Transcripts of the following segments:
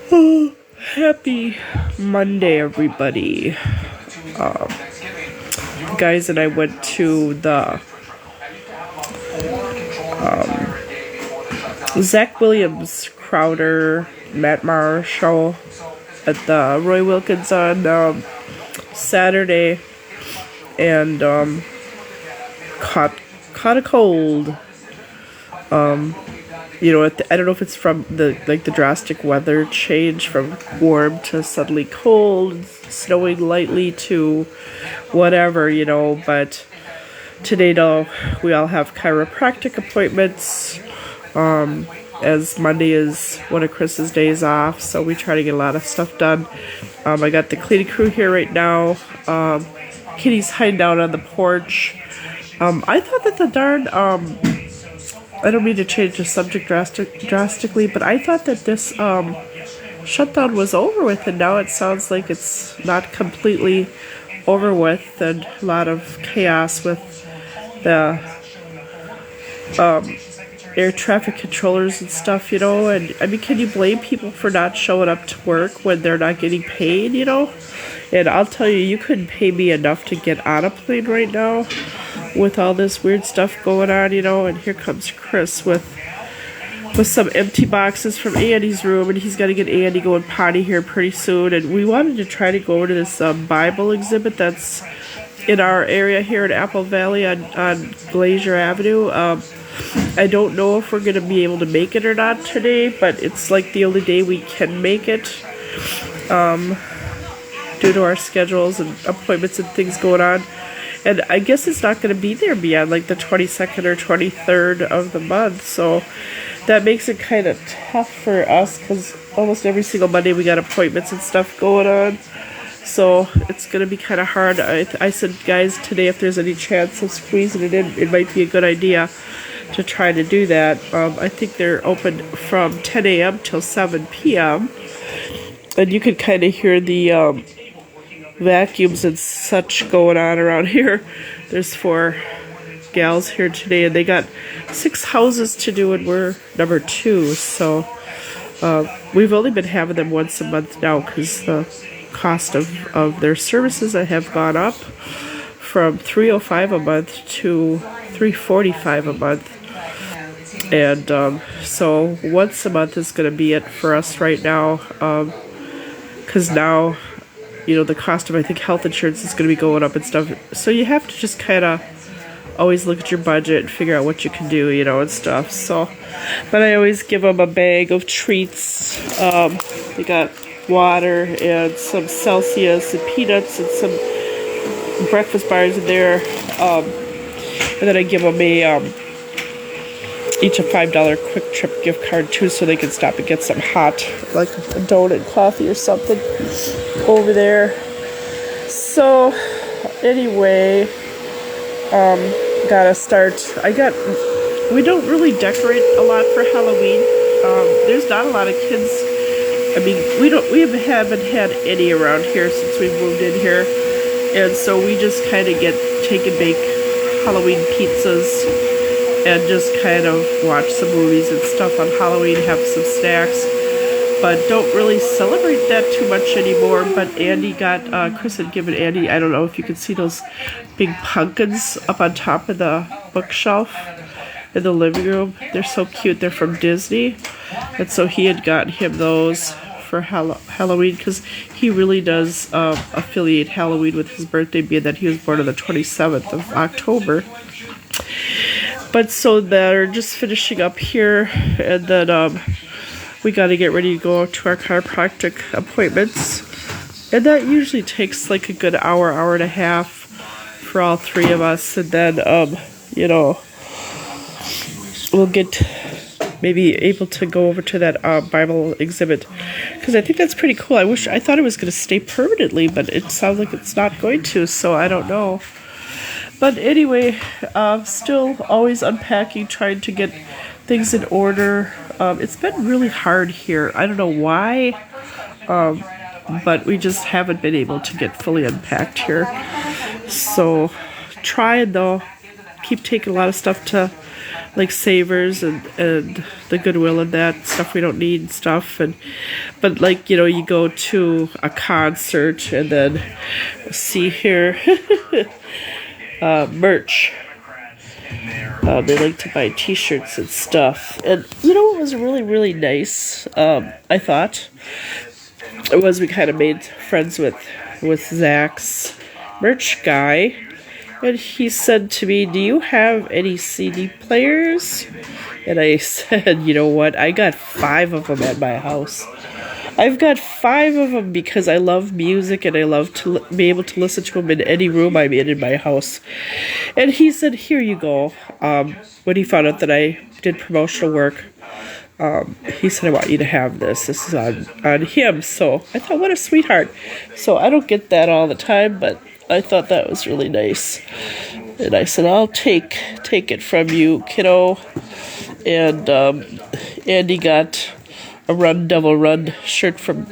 Happy Monday, everybody. Guys and I went to the Zach Williams, Crowder, Matt Maher show at the Roy Wilkins on Saturday, and caught a cold. I don't know if it's from the drastic weather change from warm to suddenly cold, snowing lightly to whatever, but today though we all have chiropractic appointments, as Monday is one of Chris's days off, so we try to get a lot of stuff done. I got the cleaning crew here right now. Kitty's hiding out on the porch. I thought that the darn I don't mean to change the subject drastically, but I thought that this shutdown was over with, and now it sounds like it's not completely over with, and a lot of chaos with the air traffic controllers and stuff, and I mean, can you blame people for not showing up to work when they're not getting paid, And I'll tell you, you couldn't pay me enough to get on a plane right now with all this weird stuff going on, and here comes Chris with some empty boxes from Andy's room, and he's got to get Andy going potty here pretty soon. And we wanted to try to go over to this Bible exhibit that's in our area here in Apple Valley on Glacier Avenue. I don't know if we're going to be able to make it or not today, but it's like the only day we can make it, due to our schedules and appointments and things going on. And I guess it's not going to be there beyond like the 22nd or 23rd of the month. So that makes it kind of tough for us, because almost every single Monday we got appointments and stuff going on. So it's going to be kind of hard. I said, guys, today if there's any chance of squeezing it in, it might be a good idea to try to do that. I think they're open from 10 a.m. till 7 p.m. And you can kind of hear the vacuums and such going on around here. There's 4 gals here today, and they got 6 houses to do, and we're number 2. So we've only been having them once a month now, because the cost of their services have gone up from $305 a month to $345 a month. And so once a month is going to be it for us right now, because now the cost of, I think, health insurance is going to be going up and stuff. So you have to just kind of always look at your budget and figure out what you can do, and stuff. So, but I always give them a bag of treats. They got water and some Celsius and peanuts and some breakfast bars in there. And then I give them each a $5 Quick Trip gift card too, so they can stop and get some hot, like a donut, coffee or something over there. So anyway, gotta start. We don't really decorate a lot for Halloween. There's not a lot of kids. I mean, we haven't had any around here since we moved in here, and so we just kind of take and bake Halloween pizzas and just kind of watch some movies and stuff on Halloween, have some snacks, but don't really celebrate that too much anymore. But Andy Chris had given Andy, I don't know if you can see those big pumpkins up on top of the bookshelf in the living room. They're so cute. They're from Disney. And so he had gotten him those for Halloween, because he really does affiliate Halloween with his birthday, being that he was born on the 27th of October. But so they're just finishing up here, and then we got to get ready to go to our chiropractic appointments. And that usually takes like a good hour and a half for all 3 of us. And then, we'll get maybe able to go over to that Bible exhibit, because I think that's pretty cool. I thought it was going to stay permanently, but it sounds like it's not going to, so I don't know. But anyway, still always unpacking, trying to get things in order. It's been really hard here. I don't know why, but we just haven't been able to get fully unpacked here. So trying though, keep taking a lot of stuff to like Savers and the Goodwill and that stuff we don't need and stuff. But like, you know, you go to a concert and then see here merch. They like to buy t-shirts and stuff. And you know what was really, really nice, I thought? It was we kind of made friends with Zach's merch guy. And he said to me, "Do you have any CD players?" And I said, "You know what? I got 5 of them at my house. I've got 5 of them because I love music and I love to be able to listen to them in any room I'm in my house." And he said, "Here you go." When he found out that I did promotional work, he said, "I want you to have this. This is on him." So I thought, what a sweetheart. So I don't get that all the time, but I thought that was really nice. And I said, "I'll take it from you, kiddo." And Andy got a Run Devil Run shirt from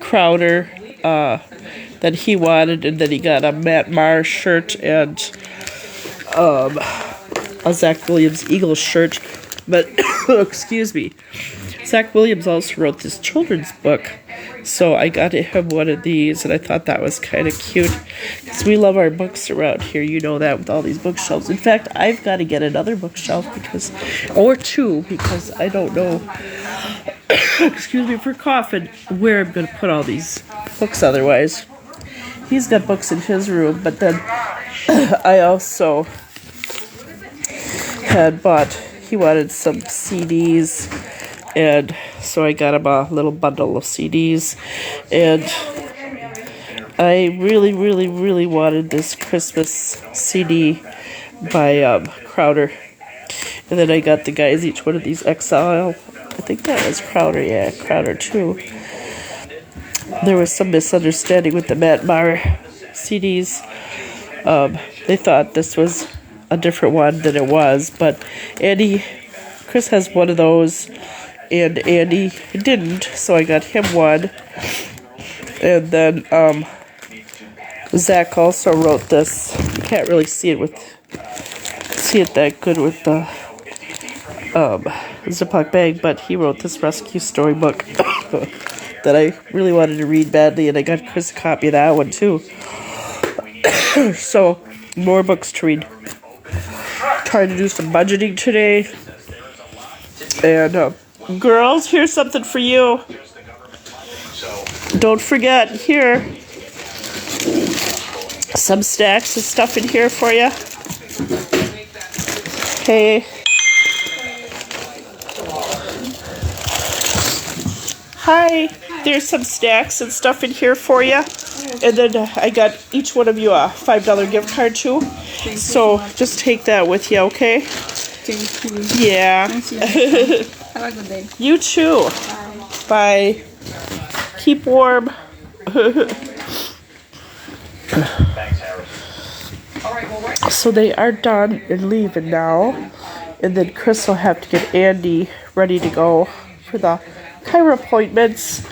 Crowder that he wanted, and then he got a Matt Maher shirt and a Zach Williams Eagles shirt. But excuse me, Zach Williams also wrote this children's book, so I got him one of these, and I thought that was kind of cute because we love our books around here. You know that with all these bookshelves. In fact, I've got to get another bookshelf or 2 because I don't know. Excuse me for coughing. Where I'm going to put all these books otherwise. He's got books in his room, but then I also had bought. He wanted some CDs, and so I got him a little bundle of CDs, and I really, really, really wanted this Christmas CD by Crowder, and then I got the guys each one of these Exile. I think that was Crowder, yeah, Crowder too. There was some misunderstanding with the Matt Maher CDs. They thought this was a different one than it was, but Chris has one of those, and Andy didn't, so I got him one. And then Zach also wrote this. You can't really see it that good with the Ziploc bag, but he wrote this rescue storybook that I really wanted to read badly, and I got Chris a copy of that one too. So more books to read. Trying to do some budgeting today. And girls, here's something for you. Don't forget, here, some snacks and stuff in here for you. Hey. Hi. There's some snacks and stuff in here for you. And then I got each one of you a $5 gift card too. So just take that with you, okay? Thank you. Yeah. Have a good day. You too. Bye. Keep warm. So they are done and leaving now. And then Chris will have to get Andy ready to go for the chiro appointments.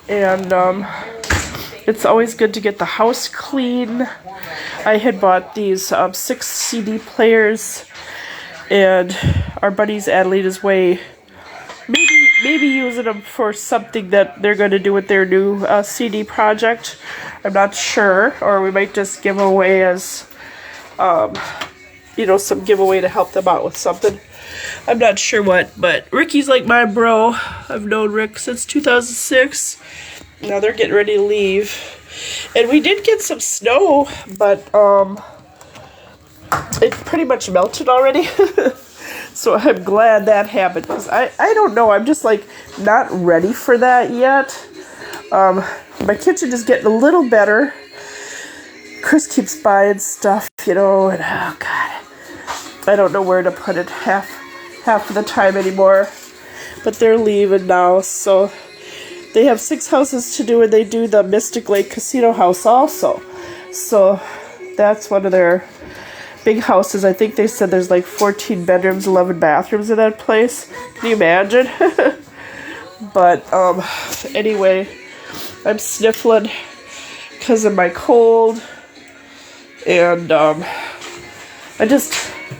And it's always good to get the house clean. I had bought these 6 CD players, and our buddies Adelina's Way maybe using them for something that they're going to do with their new CD project. I'm not sure, or we might just give away as some giveaway to help them out with something. I'm not sure what, but Ricky's like my bro. I've known Rick since 2006. Now they're getting ready to leave. And we did get some snow, but it pretty much melted already. So I'm glad that happened, because I don't know, I'm just like not ready for that yet. My kitchen is getting a little better. Chris keeps buying stuff, and oh god, I don't know where to put it half of the time anymore. But they're leaving now, so they have 6 houses to do, and they do the Mystic Lake Casino house also. So that's one of their big houses. I think they said there's like 14 bedrooms, 11 bathrooms in that place. Can you imagine? But anyway, I'm sniffling because of my cold, and I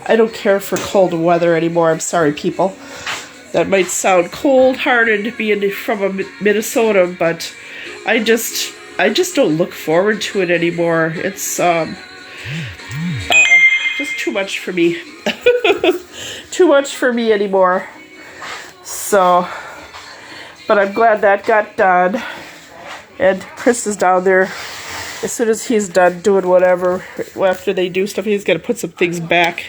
I don't care for cold weather anymore. I'm sorry, people. That might sound cold-hearted being from Minnesota, but I just don't look forward to it anymore. It's just too much for me. Too much for me anymore. So, but I'm glad that got done. And Chris is down there. As soon as he's done doing whatever, after they do stuff, he's going to put some things back,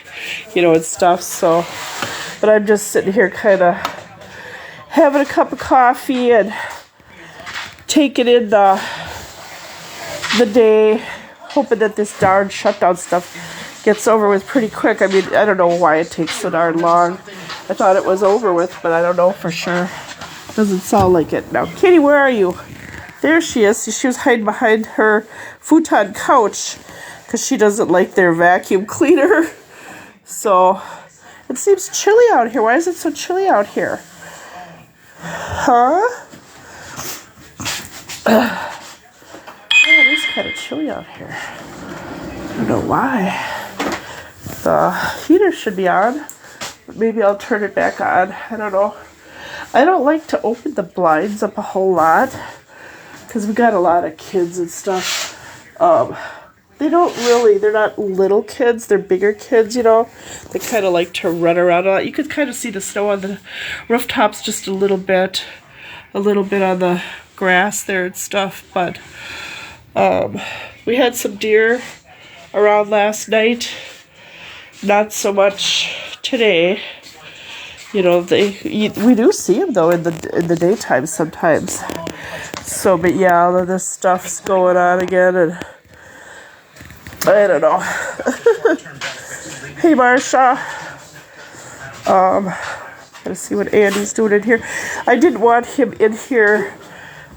you know, and stuff. So, but I'm just sitting here kind of having a cup of coffee and taking in the day, hoping that this darn shutdown stuff gets over with pretty quick. I mean, I don't know why it takes so darn long. I thought it was over with, but I don't know for sure. Doesn't sound like it. Now, Kitty, where are you? There she is. She was hiding behind her futon couch because she doesn't like their vacuum cleaner. So, it seems chilly out here. Why is it so chilly out here? Huh? Oh, it is kind of chilly out here. I don't know why. The heater should be on. But maybe I'll turn it back on. I don't know. I don't like to open the blinds up a whole lot, because we got a lot of kids and stuff. They're not little kids, they're bigger kids, you know. They kind of like to run around a lot. You could kind of see the snow on the rooftops just a little bit on the grass there and stuff. But we had some deer around last night. Not so much today. You know, we do see them though in the daytime sometimes. So, but yeah, all of this stuff's going on again, and I don't know. Hey, Marsha. Gotta see what Andy's doing in here. I didn't want him in here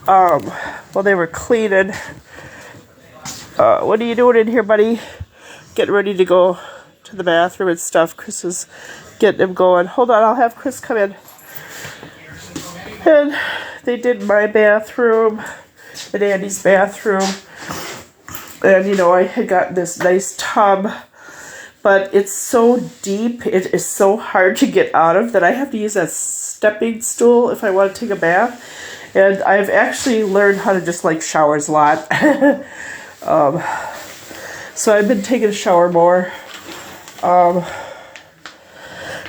while they were cleaning. What are you doing in here, buddy? Getting ready to go to the bathroom and stuff. Chris is getting him going. Hold on, I'll have Chris come in. And they did my bathroom and Andy's bathroom. And, you know, I had gotten this nice tub, but it's so deep, it is so hard to get out of that I have to use a stepping stool if I want to take a bath. And I've actually learned how to just like showers a lot. So I've been taking a shower more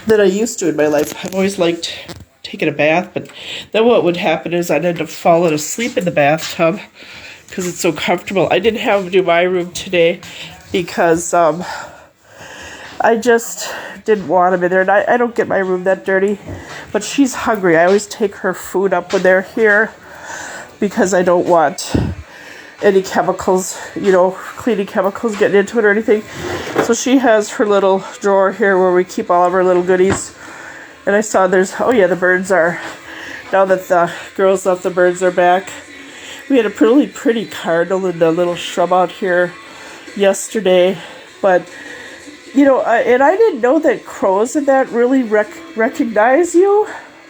than I used to in my life. I've always liked taking a bath, but then what would happen is I'd end up falling asleep in the bathtub because it's so comfortable. I didn't have to do my room today because I just didn't want him in there. And I don't get my room that dirty, but she's hungry. I always take her food up when they're here because I don't want any chemicals, you know, cleaning chemicals getting into it or anything. So she has her little drawer here where we keep all of our little goodies. And I saw oh yeah, the birds are, now that the girls left, the birds are back. We had a really pretty cardinal in the little shrub out here yesterday. But, you know, and I didn't know that crows and that really recognize you.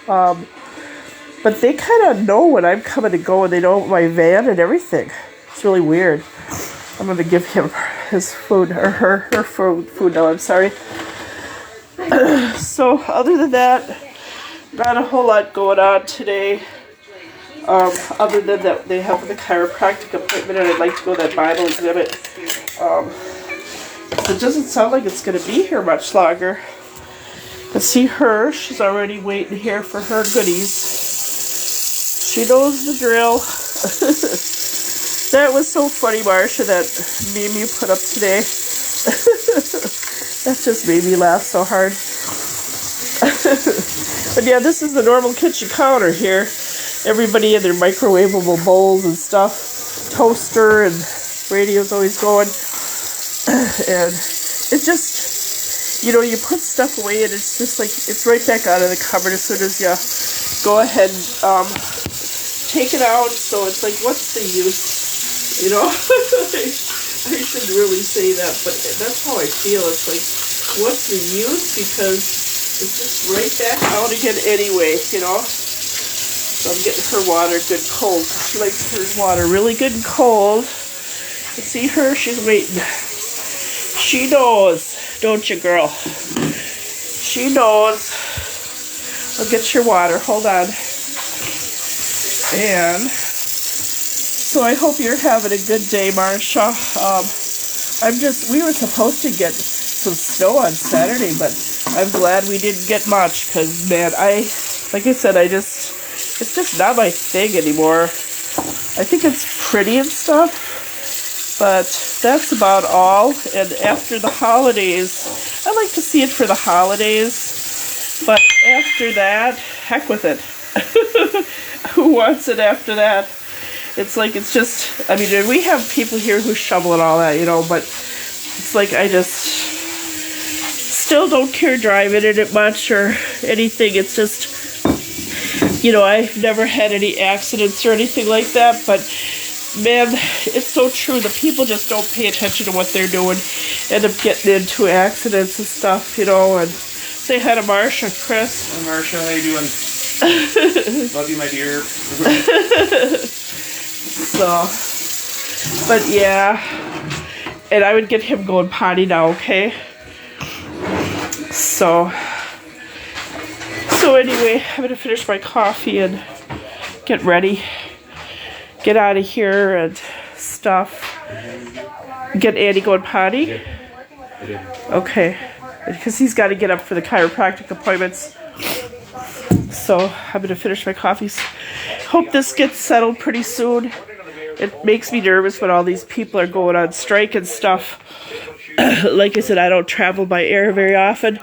But they kind of know when I'm coming to go, and they know my van and everything. It's really weird. I'm going to give him his food, or her food now, I'm sorry. So, other than that, not a whole lot going on today. Other than that, they have the chiropractic appointment, and I'd like to go to that Bible exhibit. It doesn't sound like it's going to be here much longer. But see her, she's already waiting here for her goodies. She knows the drill. That was so funny, Marsha, that meme you put up today. That just made me laugh so hard. But yeah, this is the normal kitchen counter here. Everybody in their microwavable bowls and stuff. Toaster and radio's always going. And it's just, you know, you put stuff away and it's just like, it's right back out of the cupboard as soon as you go ahead and take it out. So it's like, what's the use? You know? I shouldn't really say that, but that's how I feel. It's like, what's the use? Because it's just right back out again anyway, you know? So I'm getting her water good cold. She likes her water really good and cold. You see her? She's waiting. She knows Don't you, girl? She knows. I'll get your water. Hold on. And so I hope you're having a good day, Marsha. We were supposed to get some snow on Saturday, but I'm glad we didn't get much because, man, like I said, it's just not my thing anymore. I think it's pretty and stuff, but that's about all. And after the holidays, I like to see it for the holidays, but after that, heck with it. Who wants it after that? It's like, it's just, I mean, we have people here who shovel and all that, you know, but it's like I just still don't care driving in it much or anything. It's just, you know, I've never had any accidents or anything like that, but man, it's so true. The people just don't pay attention to what they're doing, end up getting into accidents and stuff, you know. And say hi to Marsha, Chris. Hi Marsha, how you doing? Love you, my dear. So, but yeah, and I would get him going potty now, okay? So anyway, I'm gonna finish my coffee and get ready, get out of here and stuff. Get Andy going potty? Okay, because he's got to get up for the chiropractic appointments. So I'm gonna finish my coffee. Hope this gets settled pretty soon. It makes me nervous when all these people are going on strike and stuff. Like I said, I don't travel by air very often,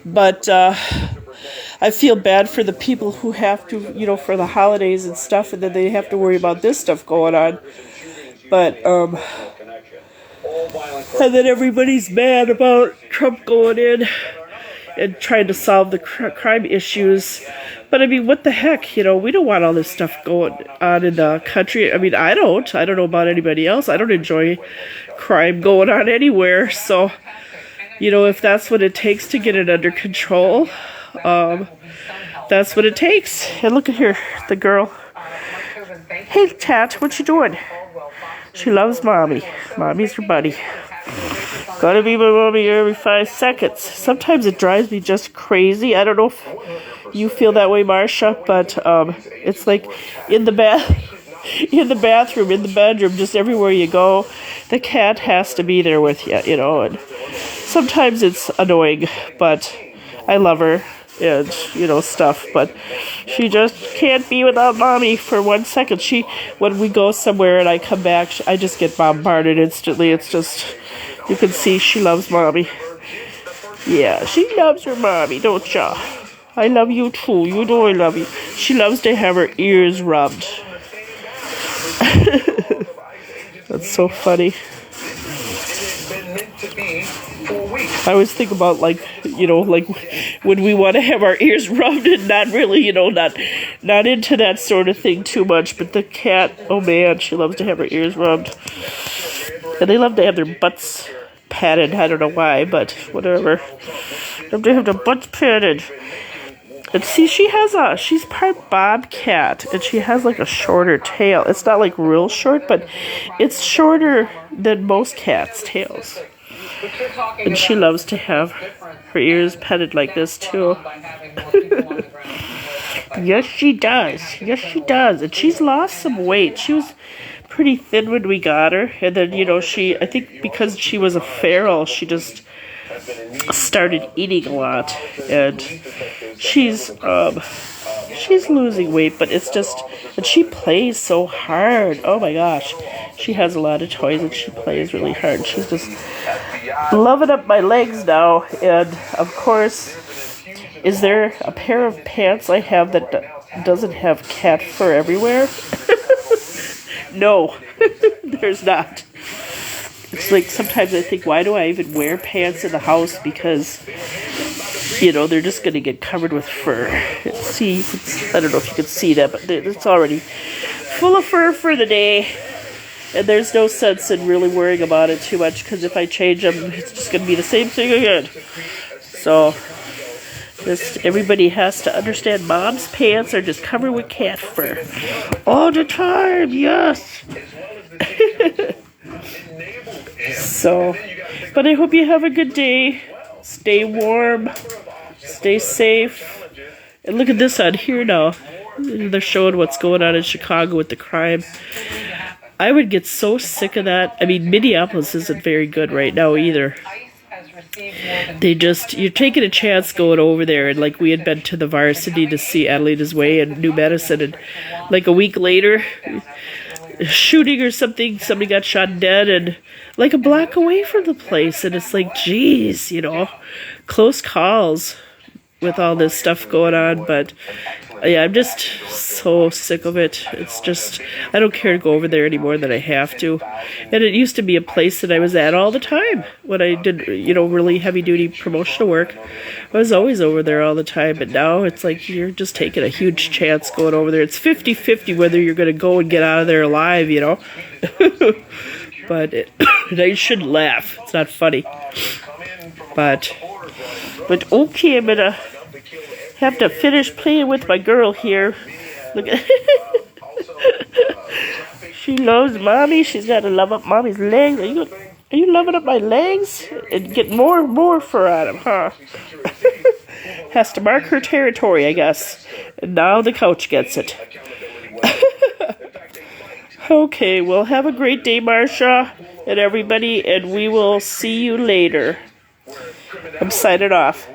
but I feel bad for the people who have to, you know, for the holidays and stuff, and then they have to worry about this stuff going on. But and then everybody's mad about Trump going in and trying to solve the crime issues. But I mean, what the heck, you know, we don't want all this stuff going on in the country. I mean, I don't know about anybody else. I don't enjoy crime going on anywhere. So, you know, if that's what it takes to get it under control, that's what it takes. And look at here, the girl. Hey, Tat, what you doing? She loves Mommy. Mommy's her buddy. Gotta be my mommy every 5 seconds. Sometimes it drives me just crazy. I don't know if you feel that way, Marsha, but it's like in the bathroom, in the bedroom, just everywhere you go, the cat has to be there with you, you know. And sometimes it's annoying, but I love her and, you know, stuff. But she just can't be without Mommy for 1 second. When we go somewhere and I come back, I just get bombarded instantly. It's just, you can see she loves Mommy. Yeah, she loves her Mommy, don't ya? I love you too. You know I love you. She loves to have her ears rubbed. That's so funny. I always think about, like, you know, like when we want to have our ears rubbed and not really, you know, not into that sort of thing too much. But the cat, oh man, she loves to have her ears rubbed. And they love to have their butts patted. I don't know why, but whatever. They love to have their butts patted. And see, she's part bobcat, and she has like a shorter tail. It's not like real short, but it's shorter than most cats' tails. And she loves to have her ears petted like this too. Yes, she does. Yes, she does. And she's lost some weight. She was pretty thin when we got her, and then, you know, I think because she was a feral, she just started eating a lot, and she's losing weight, but it's just, and she plays so hard. Oh my gosh, she has a lot of toys and she plays really hard. She's just loving up my legs now. And of course, is there a pair of pants I have that doesn't have cat fur everywhere? No, there's not. It's like sometimes I think, why do I even wear pants in the house? Because, you know, they're just going to get covered with fur. See, I don't know if you can see that, but it's already full of fur for the day. And there's no sense in really worrying about it too much, because if I change them, it's just going to be the same thing again. So, just everybody has to understand, Mom's pants are just covered with cat fur. All the time, yes! So, but I hope you have a good day. Stay warm. Stay safe. And look at this on here now. They're showing what's going on in Chicago with the crime. I would get so sick of that. I mean, Minneapolis isn't very good right now either. You're taking a chance going over there, and like we had been to the varsity to see Adelina's Way and New Medicine, and like a week later, shooting or something, somebody got shot dead, and like a block away from the place, and it's like, geez, close calls with all this stuff going on. But yeah, I'm just so sick of it. It's just, I don't care to go over there any more than I have to. And it used to be a place that I was at all the time when I did, really heavy duty promotional work. I was always over there all the time, but now it's like you're just taking a huge chance going over there. It's 50-50 whether you're going to go and get out of there alive, But I shouldn't laugh. It's not funny. But okay, I'm gonna have to finish playing with my girl here. Look at she loves mommy. She's got to love up mommy's legs. Are you loving up my legs? And get more fur on them, huh? Has to mark her territory, I guess. And now the couch gets it. Okay, well, have a great day, Marsha, and everybody, and we will see you later. I'm signing off.